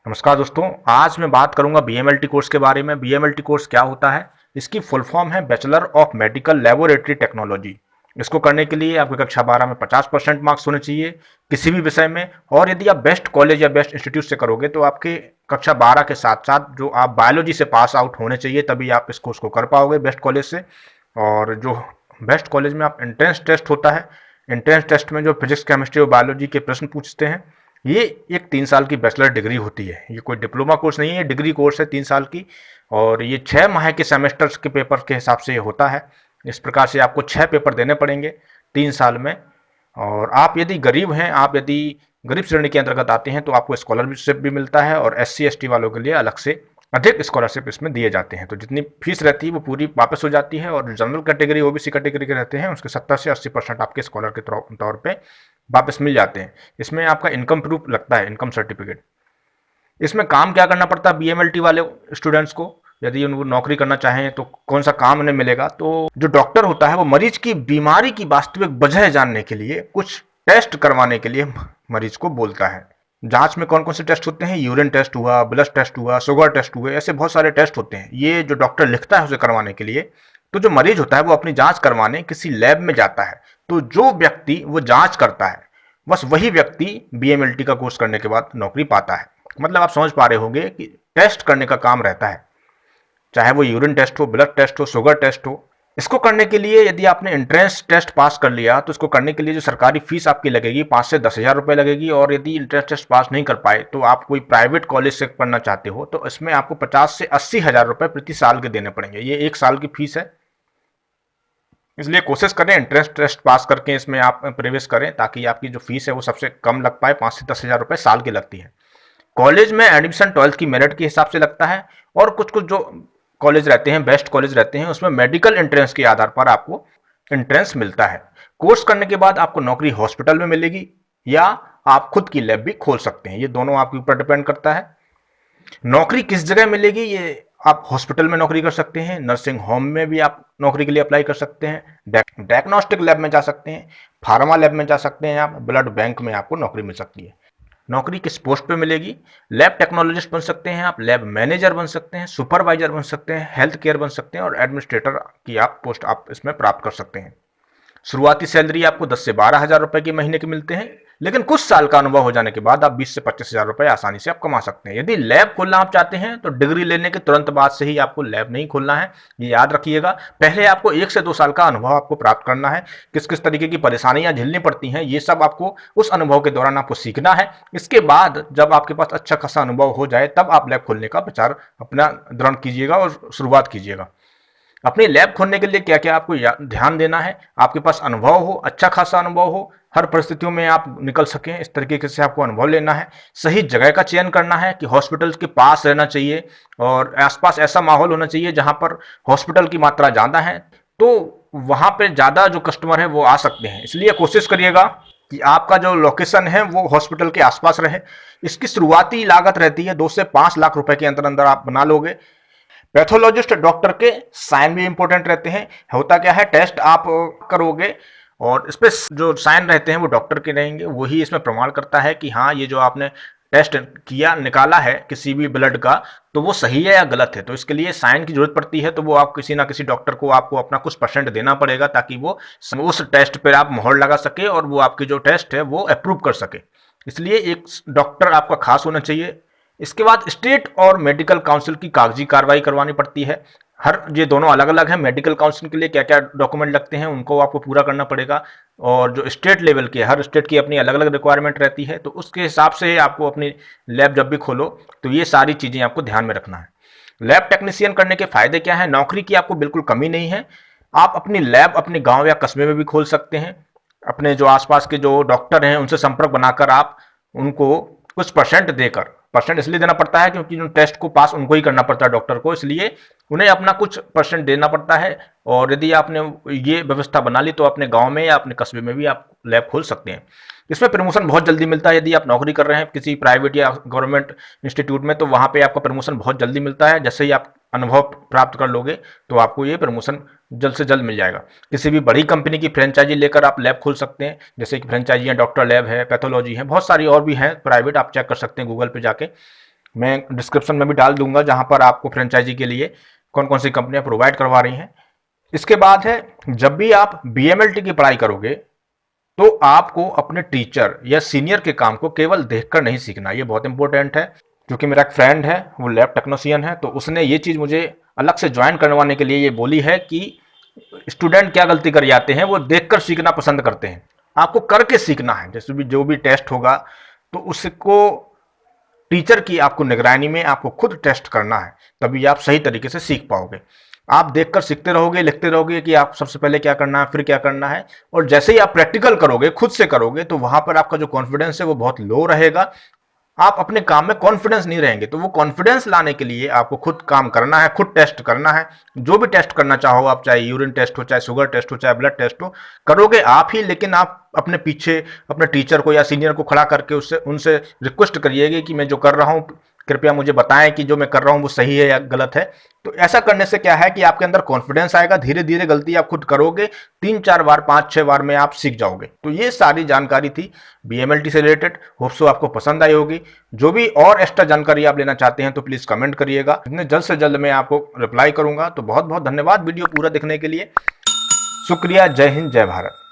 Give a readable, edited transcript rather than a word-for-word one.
नमस्कार दोस्तों, आज मैं बात करूंगा बीएमएलटी कोर्स के बारे में। बीएमएलटी कोर्स क्या होता है? इसकी फुल फॉर्म है bachelor of medical laboratory technology. इसको करने के लिए आपकी कक्षा 12 में 50% मार्क्स होने चाहिए किसी भी विषय में। और यदि आप बेस्ट कॉलेज या बेस्ट इंस्टीट्यूट से करोगे तो आपके कक्षा 12 के साथ साथ जो आप बायोलॉजी से पास आउट होने चाहिए, तभी आप इस कोर्स को कर पाओगे बेस्ट कॉलेज से। और जो बेस्ट कॉलेज में आप एंट्रेंस टेस्ट होता है, एंट्रेंस टेस्ट में जो फिजिक्स केमिस्ट्री और बायोलॉजी के प्रश्न पूछते हैं, ये एक 3 साल की बैचलर डिग्री होती है। ये कोई डिप्लोमा कोर्स नहीं है, ये डिग्री कोर्स है 3 साल की। और ये 6 माह के सेमेस्टर्स के पेपर के हिसाब से ये होता है। इस प्रकार से आपको 6 पेपर देने पड़ेंगे 3 साल में। और आप यदि गरीब हैं, आप यदि गरीब श्रेणी के अंतर्गत आते हैं तो आपको स्कॉलरशिप भी मिलता है। और SC ST वालों के लिए अलग से अधिक स्कॉलरशिप इसमें दिए जाते हैं। तो जितनी फीस रहती है वो पूरी वापस हो जाती है। और जनरल कैटेगरी OBC कैटेगरी के रहते हैं, उसके 70 से 80% आपके स्कॉलर के तौर पे वापस मिल जाते हैं। इसमें आपका इनकम प्रूफ लगता है, इनकम सर्टिफिकेट। इसमें काम क्या करना पड़ता है BMLT वाले स्टूडेंट्स को? यदि उनको नौकरी करना चाहें तो कौन सा काम उन्हें मिलेगा? तो जो डॉक्टर होता है वो मरीज की बीमारी की वास्तविक वजह जानने के लिए कुछ टेस्ट करवाने के लिए मरीज को बोलता है। जांच में कौन कौन से टेस्ट होते हैं? यूरिन टेस्ट हुआ, ब्लड टेस्ट हुआ, शुगर टेस्ट हुए, ऐसे बहुत सारे टेस्ट होते हैं। ये जो डॉक्टर लिखता है उसे करवाने के लिए। तो जो मरीज होता है वो अपनी जांच करवाने किसी लैब में जाता है। तो जो व्यक्ति वो जांच करता है, बस वही व्यक्ति BMLT का कोर्स करने के बाद नौकरी पाता है। मतलब आप समझ पा रहे होंगे कि टेस्ट करने का काम रहता है, चाहे वो यूरिन टेस्ट हो, ब्लड टेस्ट हो, शुगर टेस्ट हो। इसको करने के लिए यदि आपने एंट्रेंस टेस्ट पास कर लिया तो इसको करने के लिए जो सरकारी फीस आपकी लगेगी 5 से 10 हज़ार रुपये लगेगी। और यदि एंट्रेंस टेस्ट पास नहीं कर पाए तो आप कोई प्राइवेट कॉलेज से पढ़ना चाहते हो तो इसमें आपको 50 से 80 हज़ार रुपये प्रति साल के देने पड़ेंगे। ये 1 साल की फीस है। इसलिए कोशिश करें एंट्रेंस टेस्ट पास करके इसमें आप प्रवेश करें, ताकि आपकी जो फीस है वो सबसे कम लग पाए। 5 से 10 हज़ार रुपये साल की लगती है। कॉलेज में एडमिशन 12th की मेरिट के हिसाब से लगता है। और कुछ कुछ जो कॉलेज रहते हैं, बेस्ट कॉलेज रहते हैं, उसमें मेडिकल एंट्रेंस के आधार पर आपको एंट्रेंस मिलता है। कोर्स करने के बाद आपको नौकरी हॉस्पिटल में मिलेगी या आप खुद की लैब भी खोल सकते हैं। ये दोनों आपके ऊपर डिपेंड करता है। नौकरी किस जगह मिलेगी? ये आप हॉस्पिटल में नौकरी कर सकते हैं, नर्सिंग होम में भी आप नौकरी के लिए अप्लाई कर सकते हैं, डायग्नोस्टिक लैब में जा सकते हैं, फार्मा लैब में जा सकते हैं, आप ब्लड बैंक में आपको नौकरी मिल सकती है। नौकरी किस पोस्ट पे मिलेगी? लैब टेक्नोलॉजिस्ट बन सकते हैं आप, लैब मैनेजर बन सकते हैं, सुपरवाइजर बन सकते हैं, हेल्थ केयर बन सकते हैं और एडमिनिस्ट्रेटर की आप पोस्ट आप इसमें प्राप्त कर सकते हैं। शुरुआती सैलरी आपको 10 से 12 हज़ार रुपये के महीने के मिलते हैं, लेकिन कुछ साल का अनुभव हो जाने के बाद आप 20 से 25 हज़ार रुपये आसानी से आप कमा सकते हैं। यदि लैब खोलना आप चाहते हैं तो डिग्री लेने के तुरंत बाद से ही आपको लैब नहीं खोलना है, ये याद रखिएगा। पहले आपको 1 से 2 साल का अनुभव आपको प्राप्त करना है। किस किस तरीके की परेशानियां झेलनी पड़ती हैं ये सब आपको उस अनुभव के दौरान आपको सीखना है। इसके बाद जब आपके पास अच्छा खासा अनुभव हो जाए तब आप लैब खोलने का विचार अपना दृढ़ कीजिएगा और शुरुआत कीजिएगा। अपनी लैब खोलने के लिए क्या क्या आपको ध्यान देना है? आपके पास अनुभव हो, अच्छा खासा अनुभव हो, हर परिस्थितियों में आप निकल सकें, इस तरीके से आपको अनुभव लेना है। सही जगह का चयन करना है कि हॉस्पिटल के पास रहना चाहिए और आसपास ऐसा माहौल होना चाहिए जहां पर हॉस्पिटल की मात्रा ज़्यादा है, तो वहां पे ज़्यादा जो कस्टमर है वो आ सकते हैं। इसलिए कोशिश करिएगा कि आपका जो लोकेशन है वो हॉस्पिटल के आसपास रहे। इसकी शुरुआती लागत रहती है 2 से 5 लाख रुपए के अंदर अंदर आप बना लोगे। पैथोलॉजिस्ट डॉक्टर के साइन भी इंपॉर्टेंट रहते हैं। होता क्या है, टेस्ट आप करोगे और इस पे जो साइन रहते हैं वो डॉक्टर के रहेंगे। वही इसमें प्रमाण करता है कि हाँ, ये जो आपने टेस्ट किया, निकाला है किसी भी ब्लड का, तो वो सही है या गलत है। तो इसके लिए साइन की जरूरत पड़ती है। तो वो आप किसी ना किसी डॉक्टर को आपको अपना कुछ % देना पड़ेगा, ताकि वो उस टेस्ट पर आप मोहर लगा सके और वो आपकी जो टेस्ट है वो अप्रूव कर सके। इसलिए एक डॉक्टर आपका खास होना चाहिए। इसके बाद स्टेट और मेडिकल काउंसिल की कागजी कार्रवाई करवानी पड़ती है। ये दोनों अलग अलग है। मेडिकल काउंसिल के लिए क्या क्या डॉक्यूमेंट लगते हैं उनको आपको पूरा करना पड़ेगा। और जो स्टेट लेवल के, हर स्टेट की अपनी अलग अलग रिक्वायरमेंट रहती है, तो उसके हिसाब से आपको अपनी लैब जब भी खोलो तो ये सारी चीज़ें आपको ध्यान में रखना है। लैब टेक्नीशियन करने के फायदे क्या है? नौकरी की आपको बिल्कुल कमी नहीं है। आप अपनी लैब अपने गाँव या कस्बे में भी खोल सकते हैं। अपने जो आसपास के जो डॉक्टर हैं उनसे संपर्क बनाकर आप उनको कुछ % देकर, % इसलिए देना पड़ता है क्योंकि जो टेस्ट को पास उनको ही करना पड़ता है डॉक्टर को, इसलिए उन्हें अपना कुछ % देना पड़ता है। और यदि आपने ये व्यवस्था बना ली तो अपने गांव में या अपने कस्बे में भी आप लैब खोल सकते हैं। इसमें प्रमोशन बहुत जल्दी मिलता है। यदि आप नौकरी कर रहे हैं किसी प्राइवेट या गवर्नमेंट इंस्टीट्यूट में तो वहाँ पे आपका प्रमोशन बहुत जल्दी मिलता है। जैसे ही आप अनुभव प्राप्त कर लोगे तो आपको ये प्रमोशन जल्द से जल्द मिल जाएगा। किसी भी बड़ी कंपनी की फ्रेंचाइजी लेकर आप लैब खोल सकते हैं, जैसे कि फ्रेंचाइजियाँ डॉक्टर लैब है, पैथोलॉजी है, बहुत सारी और भी हैं प्राइवेट, आप चेक कर सकते हैं गूगल पे जाके। मैं डिस्क्रिप्शन में भी डाल दूंगा, जहां पर आपको फ्रेंचाइजी के लिए कौन कौन सी कंपनियां प्रोवाइड करवा रही हैं। इसके बाद है, जब भी आप बीएमएलटी की पढ़ाई करोगे तो आपको अपने टीचर या सीनियर के काम को केवल देखकर नहीं सीखना। ये बहुत इंपॉर्टेंट है, क्योंकि मेरा एक फ्रेंड है, वो लैब टेक्नीशियन है, तो उसने ये चीज़ मुझे अलग से ज्वाइन करवाने के लिए ये बोली है कि स्टूडेंट क्या गलती कर जाते हैं, वो देखकर सीखना पसंद करते हैं। आपको करके सीखना है। जैसे भी जो भी टेस्ट होगा तो उसको टीचर की आपको निगरानी में आपको खुद टेस्ट करना है, तभी आप सही तरीके से सीख पाओगे। आप देखकर सीखते रहोगे, लिखते रहोगे कि आप सबसे पहले क्या करना है, फिर क्या करना है, और जैसे ही आप प्रैक्टिकल करोगे, खुद से करोगे, तो वहां पर आपका जो कॉन्फिडेंस है वो बहुत लो रहेगा। आप अपने काम में कॉन्फिडेंस नहीं रहेंगे। तो वो कॉन्फिडेंस लाने के लिए आपको खुद काम करना है, खुद टेस्ट करना है। जो भी टेस्ट करना चाहो आप, चाहे यूरिन टेस्ट हो, चाहे शुगर टेस्ट हो, चाहे ब्लड टेस्ट हो, करोगे आप ही, लेकिन आप अपने पीछे अपने टीचर को या सीनियर को खड़ा करके उससे उनसे रिक्वेस्ट करिएगा कि मैं जो कर रहा हूँ कृपया मुझे बताएं कि जो मैं कर रहा हूँ वो सही है या गलत है। तो ऐसा करने से क्या है कि आपके अंदर कॉन्फिडेंस आएगा, धीरे धीरे गलती आप खुद करोगे, 3-4 बार 5-6 बार में आप सीख जाओगे। तो ये सारी जानकारी थी बीएमएलटी से रिलेटेड। होप सो आपको पसंद आई होगी। जो भी और एक्स्ट्रा जानकारी आप लेना चाहते हैं तो प्लीज़ कमेंट करिएगा, इतने जल्द से जल्द मैं आपको रिप्लाई करूंगा। तो बहुत बहुत धन्यवाद वीडियो पूरा देखने के लिए। शुक्रिया। जय हिंद, जय भारत।